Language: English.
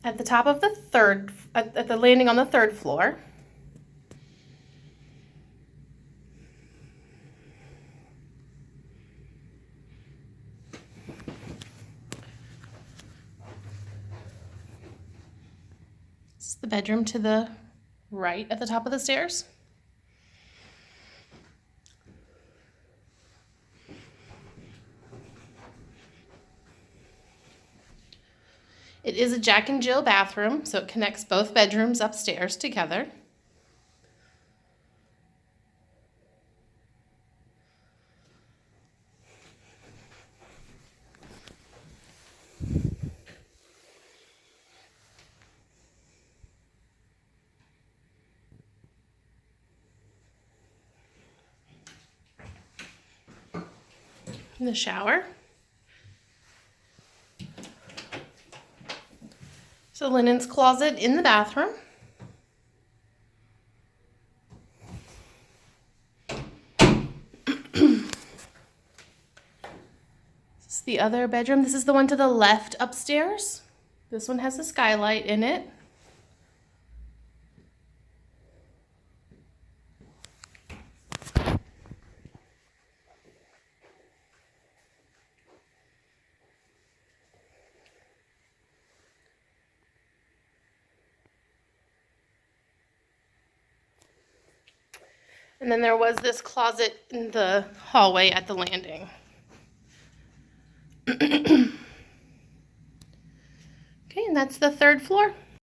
At the top of the at the landing on the third floor, this is the bedroom to the right at the top of the stairs. It is a Jack and Jill bathroom, so it connects both bedrooms upstairs together. The shower. So linens closet in the bathroom. This is the other bedroom. This is the one to the left upstairs. This one has a skylight in it. And then there was this closet in the hallway at the landing. Okay, and that's the third floor.